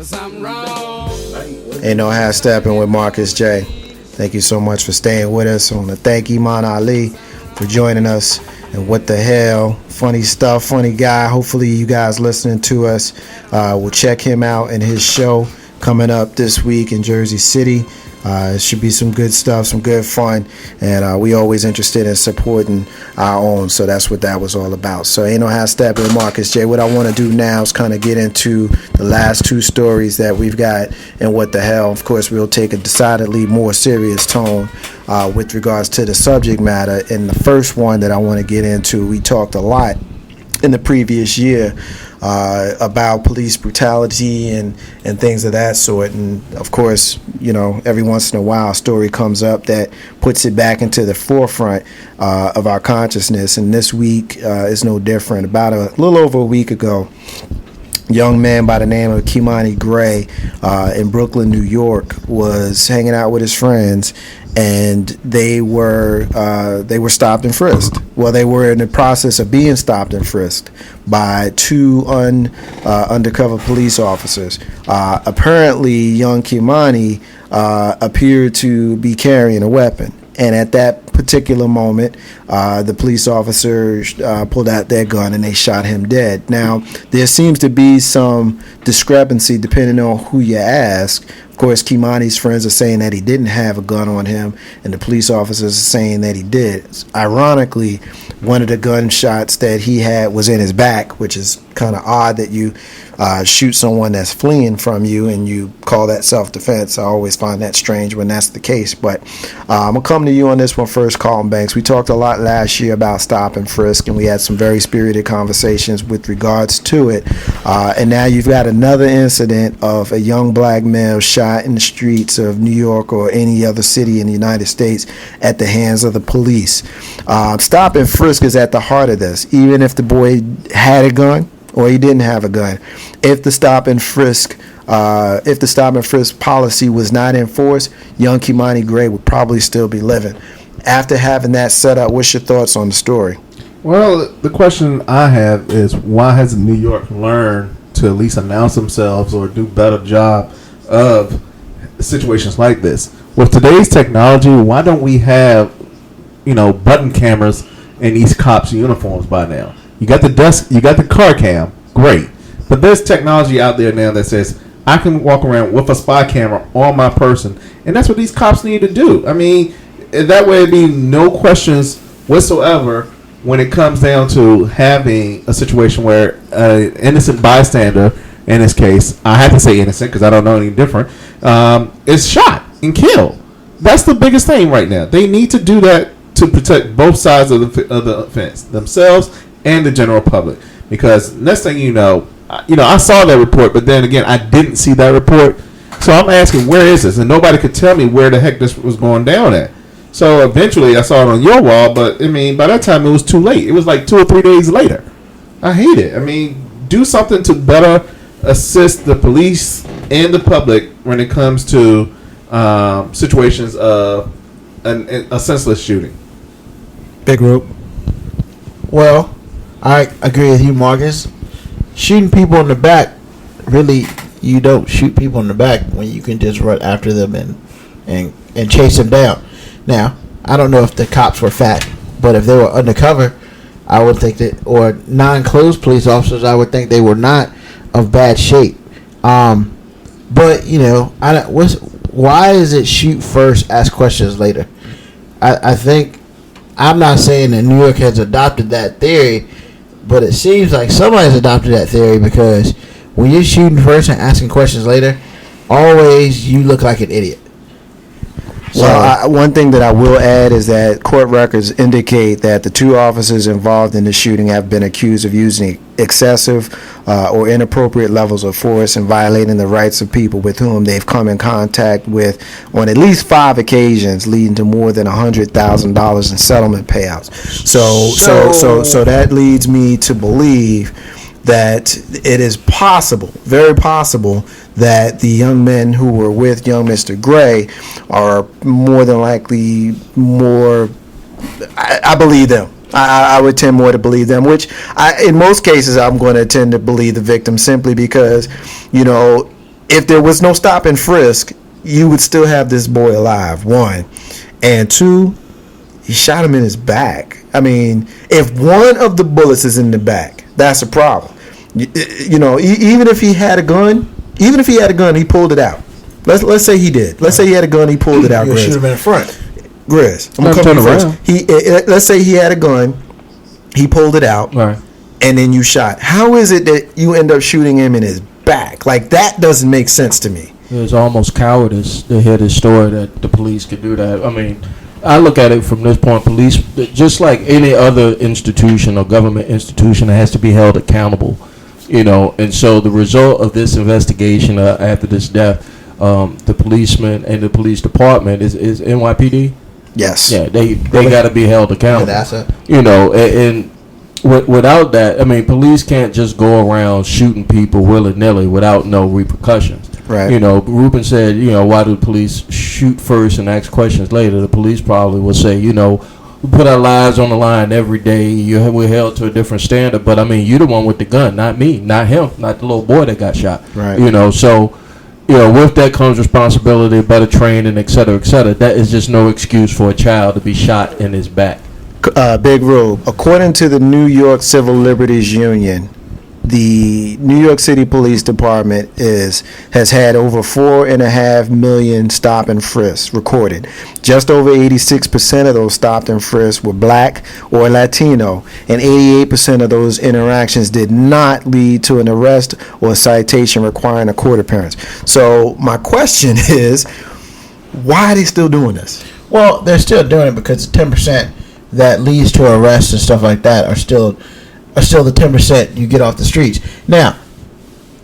Ain't no half stepping with Marcus J. Thank you so much for staying with us. I want to thank Iman Ali for joining us. And what the hell, funny stuff, funny guy. Hopefully you guys listening to us will check him out and his show coming up this week in Jersey City. It should be some good stuff, some good fun, and we always interested in supporting our own, so that's what that was all about. So ain't no half step with Marcus J. What I want to do now is kind of get into the last two stories that we've got, and what the hell. Of course, we'll take a decidedly more serious tone with regards to the subject matter. And the first one that I want to get into, we talked a lot in the previous year about police brutality and things of that sort. And of course, you know, every once in a while a story comes up that puts it back into the forefront of our consciousness. And this week is no different. About a little over a week ago, a young man by the name of Kimani Gray in Brooklyn, New York, was hanging out with his friends, and they were stopped and frisked. Well, they were in the process of being stopped and frisked by two undercover police officers. Apparently, young Kimani appeared to be carrying a weapon. And at that particular moment, the police officers pulled out their gun and they shot him dead. Now, there seems to be some discrepancy depending on who you ask. Of course, Kimani's friends are saying that he didn't have a gun on him, and the police officers are saying that he did. Ironically, one of the gunshots that he had was in his back, which is kind of odd that you shoot someone that's fleeing from you and you call that self-defense. I always find that strange when that's the case. But I'm going to come to you on this one first, Carlton Banks. We talked a lot last year about stop and frisk, and we had some very spirited conversations with regards to it. And now you've got another incident of a young black male shot in the streets of New York or any other city in the United States at the hands of the police. Stop and frisk is at the heart of this, even if the boy had a gun or he didn't have a gun. If the stop and frisk policy was not enforced, young Kimani Gray would probably still be living. After having that set up, what's your thoughts on the story? Well, the question I have is, why hasn't New York learned to at least announce themselves or do a better job of situations like this? With today's technology, why don't we have, button cameras in these cops' uniforms by now? You got the car cam, great. But there's technology out there now that says I can walk around with a spy camera on my person, and that's what these cops need to do. I mean, that way it'd be no questions whatsoever when it comes down to having a situation where an innocent bystander, in this case, I have to say innocent because I don't know any different, is shot and killed. That's the biggest thing right now. They need to do that to protect both sides of the fence, themselves and the general public. Because next thing you know, I saw that report, but then again, I didn't see that report. So I'm asking, where is this? And nobody could tell me where the heck this was going down at. So eventually I saw it on your wall, but I mean, by that time it was too late. It was like 2 or 3 days later. I hate it. I mean, do something to better assist the police and the public when it comes to situations of a senseless shooting. Big Rope. Well, I agree with you, Marcus. Shooting people in the back, really, you don't shoot people in the back when you can just run after them and chase them down. Now, I don't know if the cops were fat, but if they were undercover, I would think that, or non-clothes police officers, I would think they were not of bad shape. But why is it shoot first, ask questions later? I think, I'm not saying that New York has adopted that theory, but it seems like somebody's adopted that theory, because when you're shooting first and asking questions later, always you look like an idiot. Well, one thing that I will add is that court records indicate that the two officers involved in the shooting have been accused of using excessive or inappropriate levels of force and violating the rights of people with whom they've come in contact with on at least 5 occasions, leading to more than $100,000 in settlement payouts. So that leads me to believe that it is possible, very possible, that the young men who were with young Mr. Gray are more than likely more, I believe them. I would tend more to believe them, which in most cases I'm going to tend to believe the victim, simply because, if there was no stop and frisk, you would still have this boy alive, one. And two, he shot him in his back. I mean, if one of the bullets is in the back, that's a problem. You know, even if he had a gun, he pulled it out. Let's say he did. Let's say he had a gun, he pulled it out. You should have been in front. Grizz, I'm gonna come to you first. Let's say he had a gun, he pulled it out, Right. and then you shot. How is it that you end up shooting him in his back? Like, that doesn't make sense to me. It's almost cowardice to hear this story that the police could do that. I mean, I look at it from this point. Police, just like any other institution or government institution, has to be held accountable. You know, and so the result of this investigation after this death, the policeman and the police department is NYPD. Yes. Yeah, they got to be held accountable. Yeah, that's it. You know, and without that, I mean, police can't just go around shooting people willy-nilly without no repercussions. Right. You know, Ruben said, you know, why do the police shoot first and ask questions later? The police probably will say, you know, we put our lives on the line every day. We're held to a different standard. But, I mean, you're the one with the gun, not me, not him, not the little boy that got shot. Right. You know, so, you know, with that comes responsibility, better training, et cetera, et cetera. That is just no excuse for a child to be shot in his back. Big Rube, according to the New York Civil Liberties Union, the New York City Police Department has had over 4.5 million stop and frisks recorded. Just over 86% of those stopped and frisks were black or Latino, and 88% of those interactions did not lead to an arrest or a citation requiring a court appearance. So my question is, why are they still doing this? Well, they're still doing it because the 10% that leads to arrests and stuff like that are still the 10% you get off the streets. Now,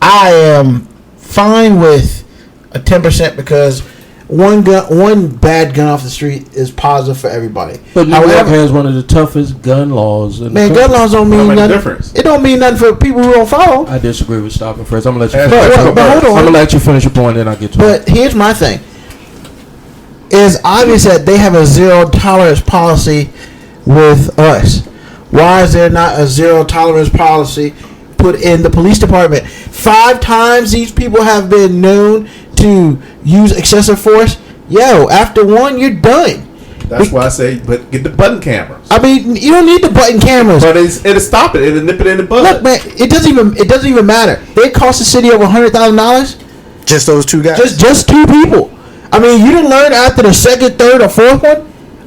I am fine with a 10% because one bad gun off the street is positive for everybody. But New York has one of the toughest gun laws. Man, gun laws don't mean nothing. Difference. It don't mean nothing for people who don't follow. I disagree with stopping first. I'm gonna let you. But hold on. I'm gonna let you finish your point, then I'll get to it. But here's my thing. It's obvious that they have a zero tolerance policy with us. Why is there not a zero tolerance policy put in the police department? 5 times these people have been known to use excessive force. Yo, after one, you're done. That's why I say, but get the button cameras. I mean, you don't need the button cameras. But it'll stop it. It'll nip it in the bud. Look, man, it doesn't even matter. They cost the city over $100,000. Just those two guys? Just 2 people. I mean, you didn't learn after the 2nd, 3rd, or 4th one,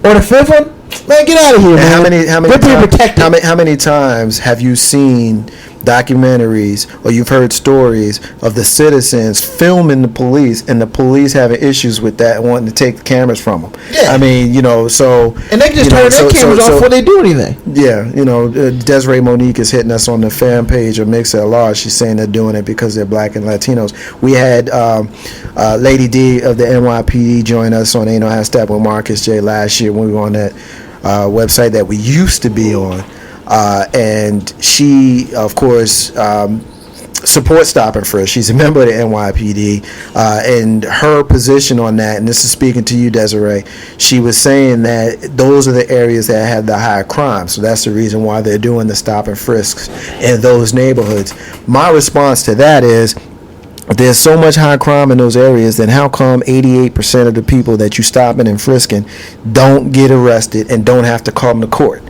or the 5th one. Man, get out of here, man. How many times have you seen documentaries or you've heard stories of the citizens filming the police and the police having issues with that and wanting to take the cameras from them? Yeah. I mean, you know, so... And they can just turn their cameras off before they do anything. Yeah, you know, Desiree Monique is hitting us on the fan page of MixLR. She's saying they're doing it because they're black and Latinos. We had Lady D of the NYPD join us on Ain't No Half Step with Marcus J last year when we were on that website that we used to be on. And she, of course, supports Stop and Frisk. She's a member of the NYPD. And her position on that, and this is speaking to you, Desiree, she was saying that those are the areas that have the high crime. So that's the reason why they're doing the Stop and Frisks in those neighborhoods. My response to that is, there's so much high crime in those areas, then how come 88% of the people that you stopping and frisking don't get arrested and don't have to come to court?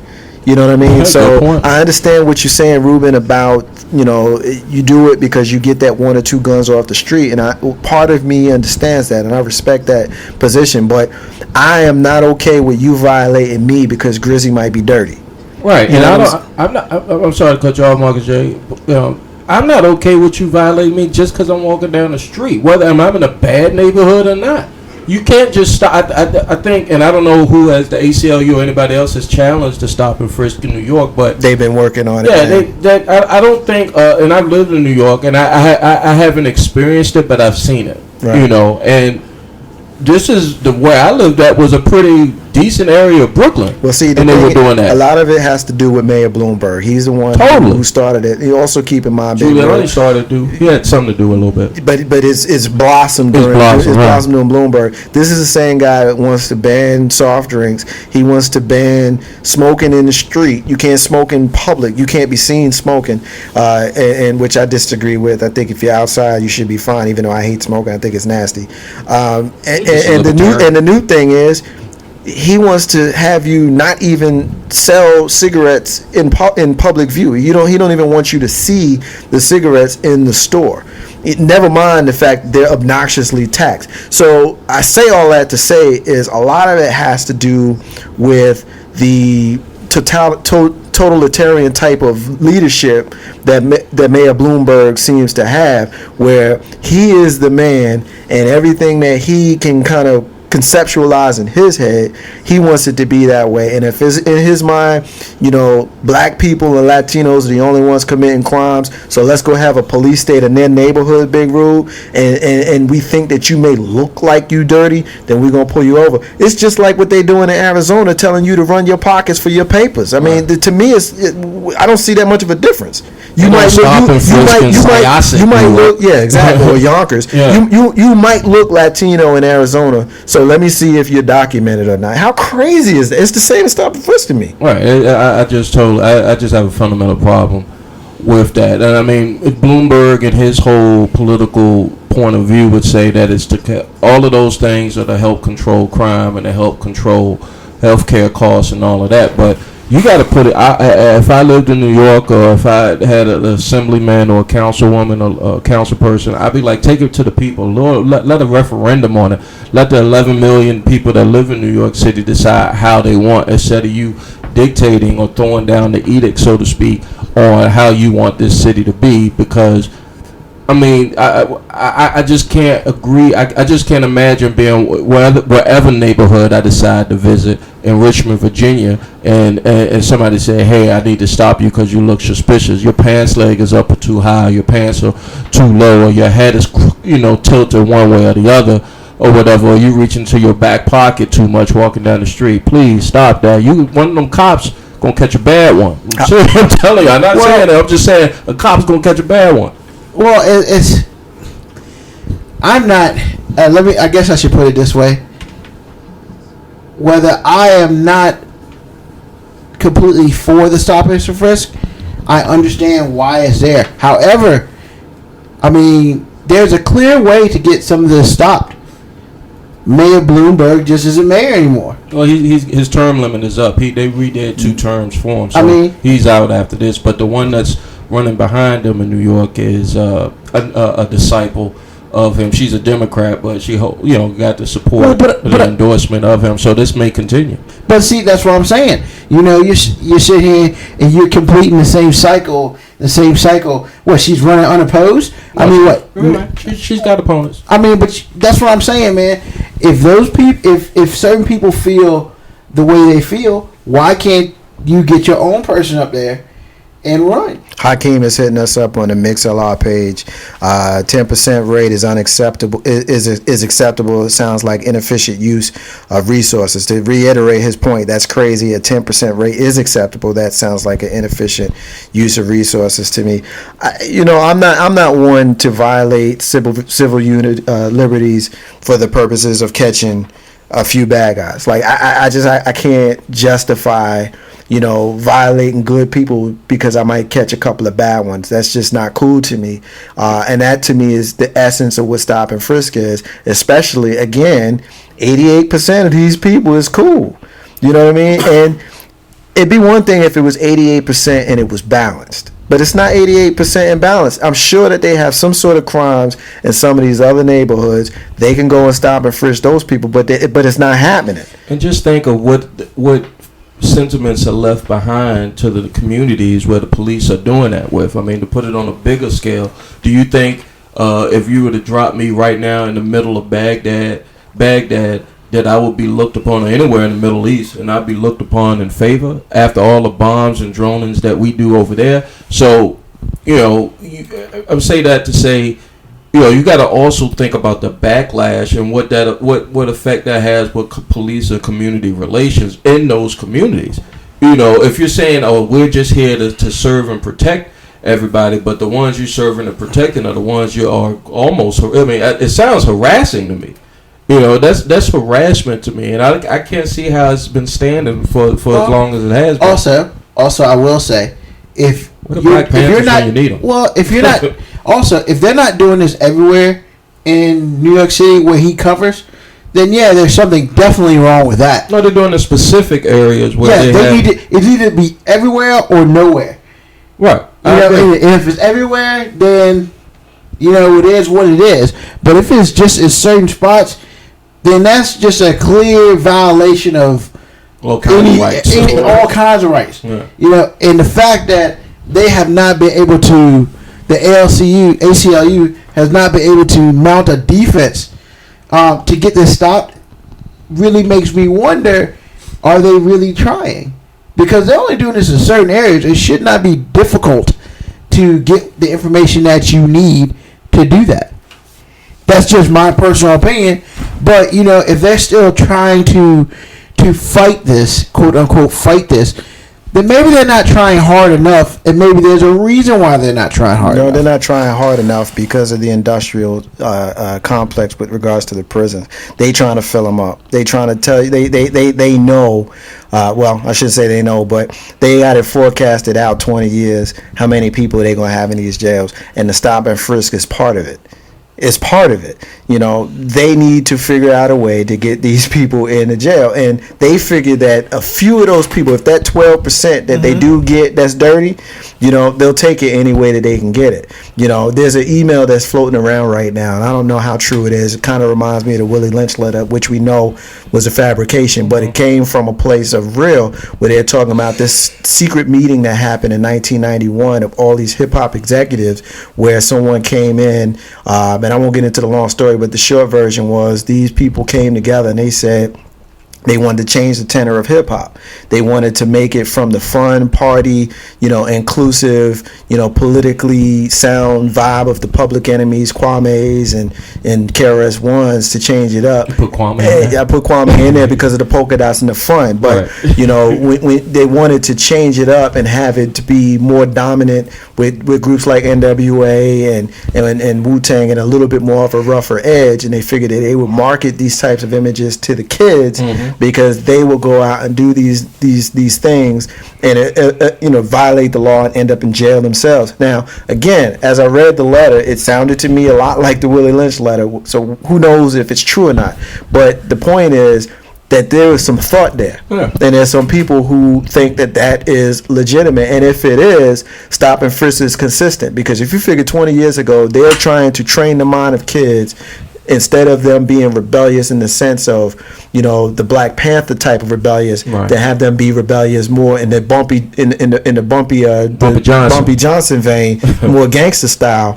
You know what I mean? That's So a good point. I understand what you're saying, Ruben, about, you know, you do it because you get that 1 or 2 guns off the street, and part of me understands that, and I respect that position, but I am not okay with you violating me because Grizzy might be dirty. Right, You and know I'm sorry to cut you off, Marcus J. I'm not okay with you violating me just because I'm walking down the street, whether I'm in a bad neighborhood or not. You can't just stop. I think, and I don't know who has the ACLU or anybody else has challenged to stop and frisk in New York, but They've been working on it. yeah, I don't think, and I've lived in New York, and I haven't experienced it, but I've seen it. Right. You know, and this is where I lived at was a pretty decent area of Brooklyn. Well, see, and they were doing that. A lot of it has to do with Mayor Bloomberg. He's the one who started it. He also keep in mind, Giuliani started to. He had something to do a little bit. But it's blossomed during Bloomberg. This is the same guy that wants to ban soft drinks. He wants to ban smoking in the street. You can't smoke in public. You can't be seen smoking, and which I disagree with. I think if you're outside, you should be fine. Even though I hate smoking, I think it's nasty. And the new thing is, he wants to have you not even sell cigarettes in public view. He don't even want you to see the cigarettes in the store. Never mind the fact they're obnoxiously taxed. So I say all that to say is a lot of it has to do with the totalitarian type of leadership that Mayor Bloomberg seems to have, where he is the man and everything that he can kind of conceptualize in his head, he wants it to be that way. And if it's in his mind, black people and Latinos are the only ones committing crimes, so let's go have a police state in their neighborhood, Big Rube, and we think that you may look like you dirty, then we're going to pull you over. It's just like what they're doing in Arizona, telling you to run your pockets for your papers. I mean, to me, I don't see that much of a difference. You might look, yeah, exactly, or Yonkers. Yeah. You might look Latino in Arizona, so let me see if you're documented or not. How crazy is that? It's the same as stop and frisk to me. Right. I just have a fundamental problem with that. And I mean, Bloomberg and his whole political point of view would say that it's all of those things are to help control crime and to help control healthcare costs and all of that. But you got to put it. If I lived in New York, or if I had an assemblyman or a councilwoman or a council person, I'd be like, take it to the people. Lord, let a referendum on it. Let the 11 million people that live in New York City decide how they want, instead of you dictating or throwing down the edict, so to speak, on how you want this city to be. Because I mean, I just can't agree. I just can't imagine being wherever neighborhood I decide to visit in Richmond, Virginia, and somebody say, hey, I need to stop you because you look suspicious. Your pants leg is up or too high, your pants are too low, or your head is tilted one way or the other, or whatever, or you reach into your back pocket too much walking down the street. Please stop that. One of them cops gonna catch a bad one. I'm telling you, I'm not saying that. I'm just saying a cop's gonna catch a bad one. Well, I'm not. I guess I should put it this way. Whether I am not completely for the stop and frisk, I understand why it's there. However, I mean, there's a clear way to get some of this stopped. Mayor Bloomberg just isn't mayor anymore. Well, his term limit is up. They redid 2 terms for him, so he's out after this. But the one that's running behind him in New York is a disciple of him. She's a Democrat, but she got the support, the endorsement of him. So this may continue. But see, that's what I'm saying. You sit here and you're completing the same cycle. What, she's running unopposed? I mean, what? She's got opponents. I mean, but that's what I'm saying, man. If those people, if certain people feel the way they feel, why can't you get your own person up there and run? Hakeem is hitting us up on the MixLR page. 10% rate is unacceptable. Is acceptable. It sounds like inefficient use of resources. To reiterate his point, that's crazy. A 10% rate is acceptable. That sounds like an inefficient use of resources to me. I'm not one to violate civil liberties for the purposes of catching a few bad guys. Like I can't justify violating good people because I might catch a couple of bad ones. That's just not cool to me. And that to me is the essence of what stop and frisk is, especially, again, 88% of these people is cool. You know what I mean? And it'd be one thing if it was 88% and it was balanced. But it's not 88% imbalanced. I'm sure that they have some sort of crimes in some of these other neighborhoods. They can go and stop and frisk those people, but it's not happening. And just think of what sentiments are left behind to the communities where the police are doing that with. I mean, to put it on a bigger scale, do you think if you were to drop me right now in the middle of Baghdad, that I would be looked upon, or anywhere in the Middle East, and I'd be looked upon in favor after all the bombs and dronings that we do over there? So, I'm saying that to say, you got to also think about the backlash and what effect that has with police and community relations in those communities. If you're saying, oh, we're just here to serve and protect everybody, but the ones you're serving and protecting are the ones you are almost, it sounds harassing to me. That's harassment to me, and I can't see how it's been standing for as long as it has been. Also, I will say, if you're not, you need them. Well, if you're not, also, if they're not doing this everywhere in New York City where he covers, then yeah, there's something definitely wrong with that. No, they're doing the specific areas where it's either be everywhere or nowhere. Right. And if it's everywhere, then it is what it is. But if it's just in certain spots, then that's just a clear violation of all kinds of rights. All kinds of rights. Yeah. And the fact that they have not been able to, the ACLU has not been able to mount a defense to get this stopped, really makes me wonder, are they really trying? Because they're only doing this in certain areas. It should not be difficult to get the information that you need to do that. That's just my personal opinion. But, if they're still trying to fight this, quote unquote, fight this, then maybe they're not trying hard enough, and maybe there's a reason why they're not trying hard enough. No, they're not trying hard enough because of the industrial complex with regards to the prisons. They trying to fill them up. They trying to tell you, they know, well, I shouldn't say they know, but they got it forecasted out 20 years how many people they're going to have in these jails, and the stop and frisk is part of it. It's part of it. They need to figure out a way to get these people in the jail. And they figure that a few of those people, if that 12% that they do get that's dirty, they'll take it any way that they can get it. There's an email that's floating around right now, and I don't know how true it is. It kind of reminds me of the Willie Lynch letter, which we know was a fabrication, but it came from a place of real, where they're talking about this secret meeting that happened in 1991 of all these hip-hop executives, where someone came in, and I won't get into the long story, but the short version was these people came together and they said they wanted to change the tenor of hip hop. They wanted to make it from the fun, party, inclusive, politically sound vibe of the Public Enemies, Kwame's, and KRS-Ones to change it up. You put Kwame in there. I put Kwame in there because of the polka dots and the fun. But, when they wanted to change it up and have it to be more dominant with groups like NWA and Wu-Tang and a little bit more of a rougher edge, and they figured that they would market these types of images to the kids. Because they will go out and do these things and violate the law and end up in jail themselves. Now, again, as I read the letter, it sounded to me a lot like the Willie Lynch letter. So who knows if it's true or not? But the point is that there is some thought there, and there's some people who think that is legitimate. And if it is, stop and frisk is consistent. Because if you figure 20 years ago, they're trying to train the mind of kids. Instead of them being rebellious in the sense of, the Black Panther type of rebellious, to have them be rebellious more in the Bumpy Johnson vein, more gangster style.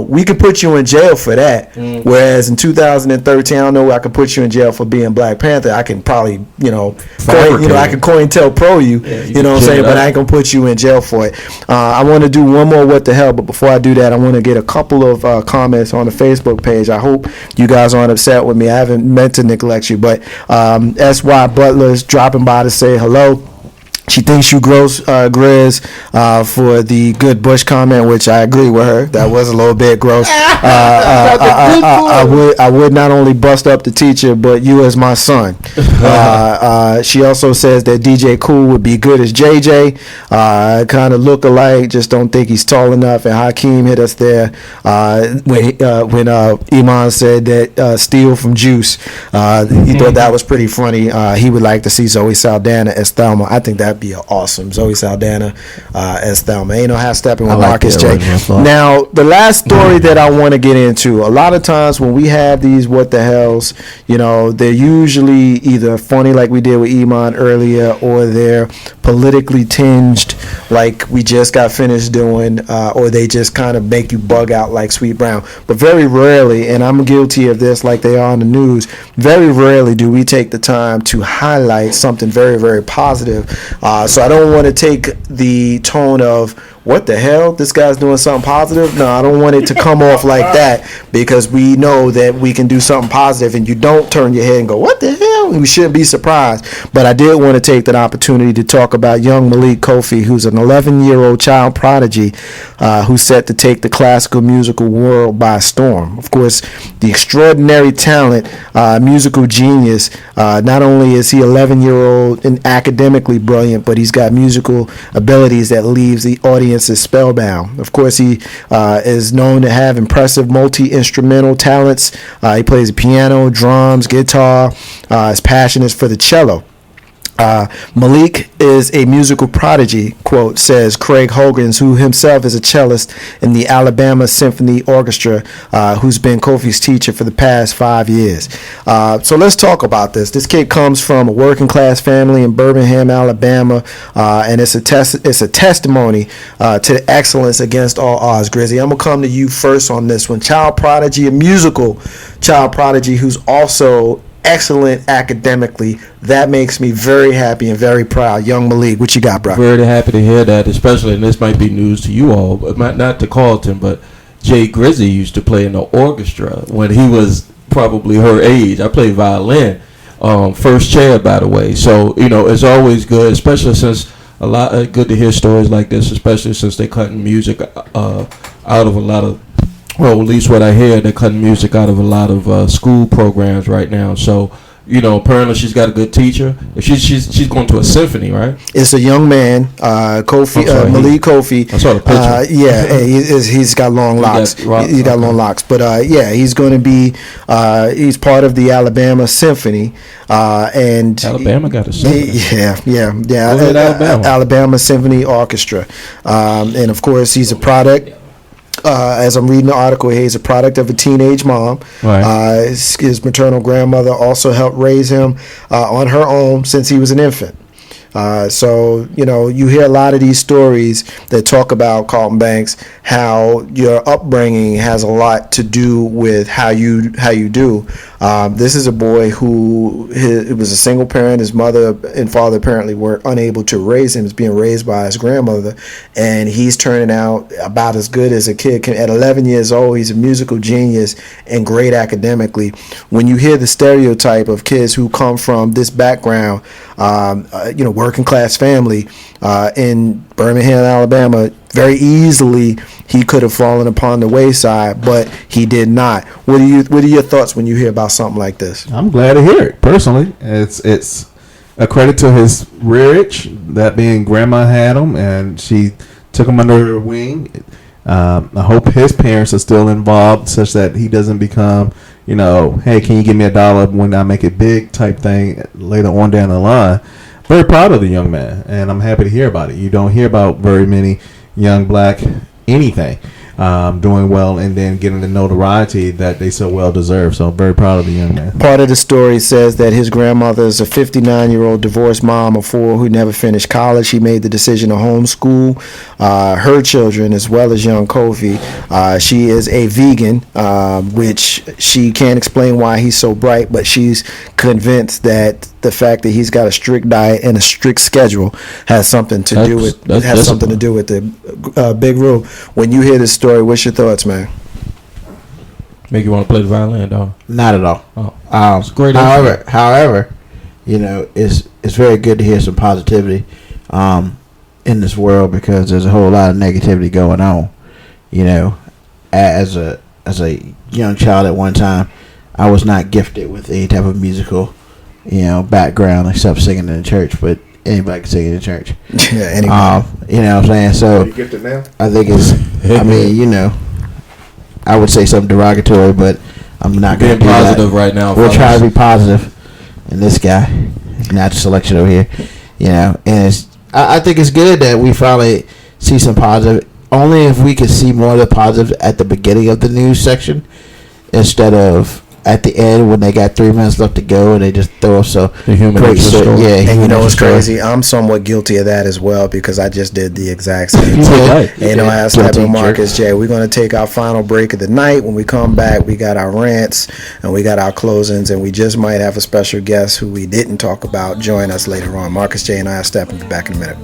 We could put you in jail for that. Whereas in 2013, I don't know, I could put you in jail for being Black Panther. I can probably, I can COINTELPRO you, you know what I'm saying? But I ain't gonna put you in jail for it. I want to do one more what the hell, but before I do that, I want to get a couple of comments on the Facebook page. I hope you guys aren't upset with me. I haven't meant to neglect you, but S.Y. Butler's dropping by to say hello. She thinks you gross, Grizz, for the good Bush comment, which I agree with her. That was a little bit gross. I would not only bust up the teacher, but you as my son. She also says that DJ Cool would be good as JJ. Kind of look alike, just don't think he's tall enough. And Hakeem hit us there when Iman said that steal from Juice. He thought that was pretty funny. He would like to see Zoe Saldana as Thelma. I think that'd be awesome. Zoe Saldana as Thelma. Ain't no half stepping with Marcus J. Now, the last story that I want to get into, a lot of times when we have these what the hells, they're usually either funny like we did with Iman earlier, or they're politically tinged like we just got finished doing, or they just kind of make you bug out like Sweet Brown. But very rarely, and I'm guilty of this like they are on the news, very rarely do we take the time to highlight something very, very positive. So I don't want to take the tone of, what the hell? This guy's doing something positive? No, I don't want it to come off like that, because we know that we can do something positive, and you don't turn your head and go, what the hell? We shouldn't be surprised. But I did want to take that opportunity to talk about young Malik Kofi, who's an 11-year-old child prodigy who's set to take the classical musical world by storm. Of course, the extraordinary talent, musical genius. Not only is he 11-year-old and academically brilliant, but he's got musical abilities that leaves the audiences spellbound. Of course, he is known to have impressive multi-instrumental talents. He plays the piano, drums, guitar. His passion is for the cello. Malik is a musical prodigy, quote, says Craig Hogans, who himself is a cellist in the Alabama Symphony Orchestra, who's been Kofi's teacher for the past 5 years. So let's talk about this. This kid comes from a working class family in Birmingham, Alabama, and it's a testimony to the excellence against all odds. Grizzy, I'm going to come to you first on this one. Child prodigy, a musical child prodigy who's also excellent academically. That makes me very happy and very proud. Young Malik, what you got, bro? Very happy to hear that, especially, and this might be news to you all, but not to Carlton, but Jay Grizzy used to play in the orchestra when he was probably her age. I played violin, first chair, by the way. So, it's always good, especially since good to hear stories like this, especially since they're cutting music out of a lot of, well, at least what I hear, they're cutting music out of a lot of school programs right now. So, apparently she's got a good teacher. She's going to a symphony, right? It's a young man, Malik Kofi. I saw the picture. He's got long locks. He's got long locks. But he's going to be. He's part of the Alabama Symphony. And Alabama got a symphony. Yeah. Alabama Symphony Orchestra. And of course, he's a product. As I'm reading the article, he's a product of a teenage mom. Right. His maternal grandmother also helped raise him on her own since he was an infant. So, you hear a lot of these stories that talk about, Carlton Banks, how your upbringing has a lot to do with how you do. This is a boy who it was a single parent. His mother and father apparently were unable to raise him. He's being raised by his grandmother, and he's turning out about as good as a kid can. At 11 years old, he's a musical genius and great academically. When you hear the stereotype of kids who come from this background, working class family in Birmingham, Alabama, very easily he could have fallen upon the wayside, but he did not. What are your thoughts when you hear about something like this? I'm glad to hear it. Personally, it's a credit to his rearage, that being grandma had him and she took him under her wing. I hope his parents are still involved, such that he doesn't become, hey, can you give me $1 when I make it big type thing later on down the line. Very proud of the young man, and I'm happy to hear about it. You don't hear about very many young black anything doing well and then getting the notoriety that they so well deserve. So I'm very proud of the young man. Part of the story says that his grandmother is a 59-year-old divorced mom of 4 who never finished college. She made the decision to homeschool her children as well as young Kofi. She is a vegan, which she can't explain why he's so bright, but she's convinced that the fact that he's got a strict diet and a strict schedule has something to do with the big room. When you hear this story, what's your thoughts, man? Make you want to play the violin, dog? Not at all. Oh, it's great. However, it's very good to hear some positivity in this world, because there's a whole lot of negativity going on. As a young child at one time, I was not gifted with any type of musical background except singing in the church, but anybody can sing in the church. Yeah, anybody. You know what I'm saying? So Are you gifted now? I think it's, I would say something derogatory, but I'm not going to be positive right now. We'll try to be positive in this guy. Natural selection over here. And I think it's good that we finally see some positive. Only if we could see more of the positive at the beginning of the news section instead of at the end when they got 3 minutes left to go and they just throw us the human interest story. Yeah, and what's crazy? I'm somewhat guilty of that as well, because I just did the exact same thing. I asked that with Marcus J. We're going to take our final break of the night. When we come back, we got our rants and we got our closings, and we just might have a special guest who we didn't talk about join us later on. Marcus J and I are stepping back in a minute.